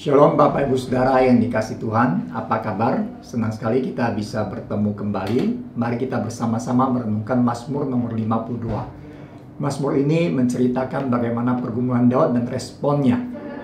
Shalom Bapak Ibu Saudara yang dikasih Tuhan, apa kabar? Senang sekali kita bisa bertemu kembali. Mari kita bersama-sama merenungkan Mazmur nomor 52. Mazmur ini menceritakan bagaimana pergumulan Daud dan responnya.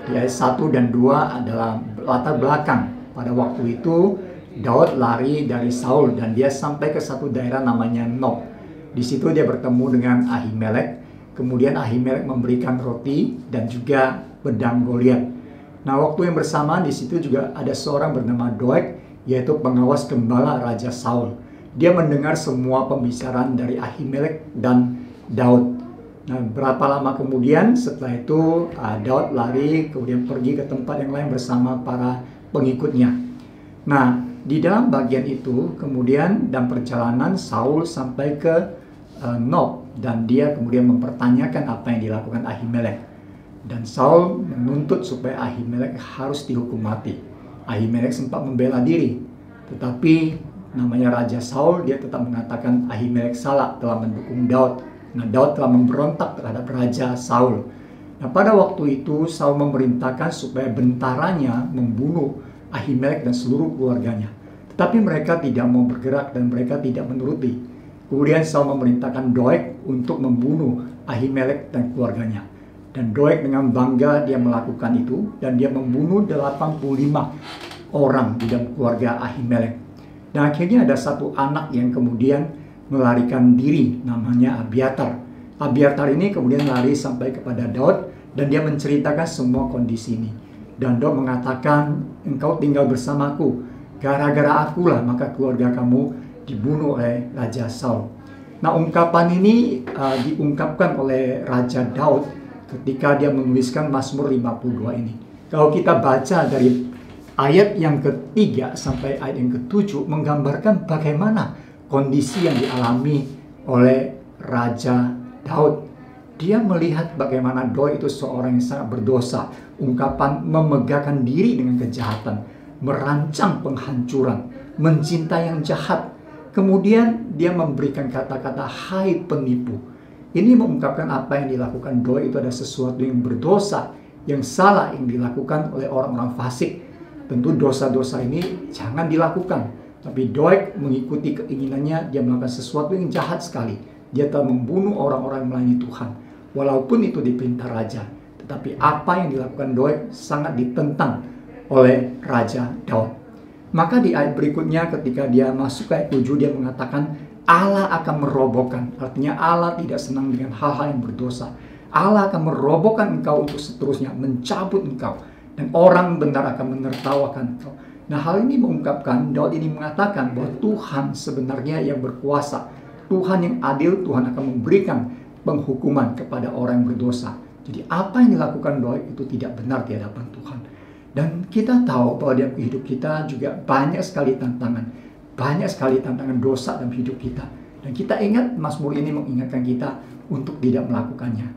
Di ayat 1 dan 2 adalah latar belakang. Pada waktu itu Daud lari dari Saul dan dia sampai ke satu daerah namanya Nob. Di situ dia bertemu dengan Ahimelek. Kemudian Ahimelek memberikan roti dan juga pedang Goliat. Nah, waktu yang bersamaan di situ juga ada seorang bernama Doeg, yaitu pengawas gembala Raja Saul. Dia mendengar semua pembicaraan dari Ahimelek dan Daud. Nah, berapa lama kemudian setelah itu Daud lari kemudian pergi ke tempat yang lain bersama para pengikutnya. Nah, di dalam bagian itu kemudian dalam perjalanan Saul sampai ke Nob dan dia kemudian mempertanyakan apa yang dilakukan Ahimelek. Dan Saul menuntut supaya Ahimelek harus dihukum mati. Ahimelek sempat membela diri, tetapi namanya Raja Saul, dia tetap mengatakan Ahimelek salah telah mendukung Daud. Nah, Daud telah memberontak terhadap Raja Saul. Nah, pada waktu itu Saul memerintahkan supaya bentaranya membunuh Ahimelek dan seluruh keluarganya. Tetapi mereka tidak mau bergerak dan mereka tidak menuruti. Kemudian Saul memerintahkan Doeg untuk membunuh Ahimelek dan keluarganya. Dan Doeg dengan bangga dia melakukan itu dan dia membunuh 85 orang di dalam keluarga Ahimelek. Dan akhirnya ada satu anak yang kemudian melarikan diri namanya Abiatar. Abiatar ini kemudian lari sampai kepada Daud dan dia menceritakan semua kondisi ini. Dan Daud mengatakan, engkau tinggal bersamaku, gara-gara akulah maka keluarga kamu dibunuh oleh Raja Saul. Nah, ungkapan ini diungkapkan oleh Raja Daud ketika dia menuliskan Mazmur 52 ini. Kalau kita baca dari ayat yang ketiga sampai ayat yang ketujuh menggambarkan bagaimana kondisi yang dialami oleh Raja Daud. Dia melihat bagaimana Doeg itu seorang yang sangat berdosa. Ungkapan memegahkan diri dengan kejahatan, merancang penghancuran, mencintai yang jahat. Kemudian dia memberikan kata-kata hai penipu. Ini mengungkapkan apa yang dilakukan Doeg itu ada sesuatu yang berdosa, yang salah yang dilakukan oleh orang-orang fasik. Tentu dosa-dosa ini jangan dilakukan. Tapi Doeg mengikuti keinginannya, dia melakukan sesuatu yang jahat sekali. Dia telah membunuh orang-orang yang melayani Tuhan. Walaupun itu diperintah raja. Tetapi apa yang dilakukan Doeg sangat ditentang oleh Raja Daud. Maka di ayat berikutnya ketika dia masuk ke ayat 7 dia mengatakan Allah akan merobohkan, artinya Allah tidak senang dengan hal-hal yang berdosa. Allah akan merobohkan engkau untuk seterusnya, mencabut engkau. Dan orang benar akan menertawakan engkau. Nah, hal ini mengungkapkan, Daud ini mengatakan bahwa Tuhan sebenarnya yang berkuasa. Tuhan yang adil, Tuhan akan memberikan penghukuman kepada orang yang berdosa. Jadi apa yang dilakukan Daud itu tidak benar di hadapan Tuhan. Dan kita tahu bahwa dalam hidup kita juga banyak sekali tantangan. Banyak sekali tantangan dosa dalam hidup kita. Dan kita ingat, Mazmur ini mengingatkan kita untuk tidak melakukannya.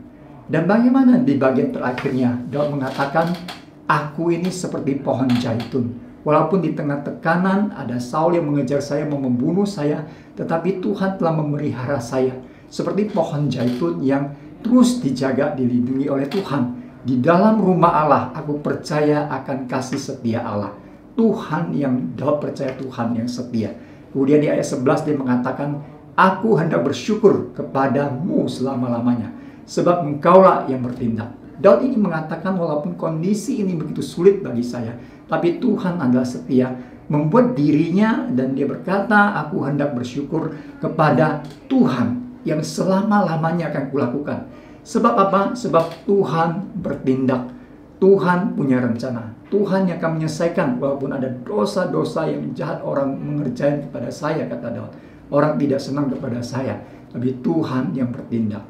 Dan bagaimana di bagian terakhirnya, Daud mengatakan, aku ini seperti pohon zaitun. Walaupun di tengah tekanan ada Saul yang mengejar saya, mau membunuh saya, tetapi Tuhan telah memelihara saya. Seperti pohon zaitun yang terus dijaga, dilindungi oleh Tuhan. Di dalam rumah Allah, aku percaya akan kasih setia Allah. Tuhan yang Daud percaya Tuhan yang setia. Kemudian di ayat 11 dia mengatakan, aku hendak bersyukur kepadamu selama-lamanya, sebab engkaulah yang bertindak. Daud ini mengatakan walaupun kondisi ini begitu sulit bagi saya, tapi Tuhan adalah setia, membuat dirinya dan dia berkata, aku hendak bersyukur kepada Tuhan yang selama-lamanya akan kulakukan. Sebab apa? Sebab Tuhan bertindak. Tuhan punya rencana. Tuhan yang akan menyelesaikan walaupun ada dosa-dosa yang jahat orang mengerjakan kepada saya, kata Daud. Orang tidak senang kepada saya, tapi Tuhan yang bertindak.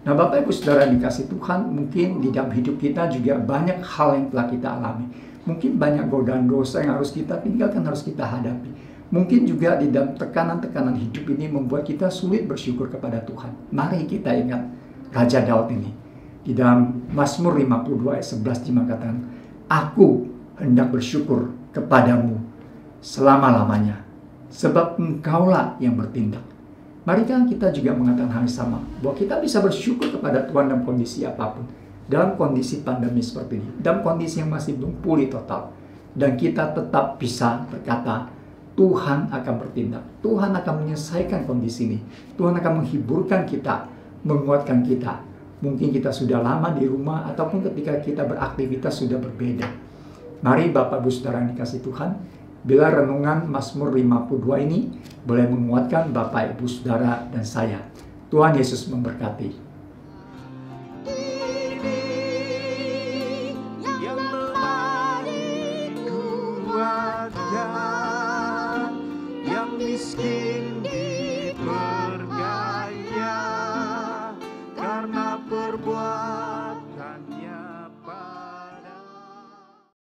Nah, Bapak Ibu Saudara dikasih Tuhan, mungkin di dalam hidup kita juga banyak hal yang telah kita alami. Mungkin banyak godaan dosa yang harus kita tinggalkan, harus kita hadapi. Mungkin juga di dalam tekanan-tekanan hidup ini membuat kita sulit bersyukur kepada Tuhan. Mari kita ingat Raja Daud ini. Di dalam Mazmur 52 ayat 11 dia mengatakan, aku hendak bersyukur kepadamu selama-lamanya, sebab engkaulah yang bertindak. Mari kita juga mengatakan hal yang sama, bahwa kita bisa bersyukur kepada Tuhan dalam kondisi apapun. dalam kondisi pandemi seperti ini, dalam kondisi yang masih belum pulih total, dan kita tetap bisa berkata, Tuhan akan bertindak, Tuhan akan menyelesaikan kondisi ini, Tuhan akan menghiburkan kita, menguatkan kita. Mungkin kita sudah lama di rumah, ataupun ketika kita beraktivitas sudah berbeda. Mari Bapak Ibu Saudara yang dikasih Tuhan, bila renungan Mazmur 52 ini boleh menguatkan Bapak Ibu Saudara dan saya. Tuhan Yesus memberkati.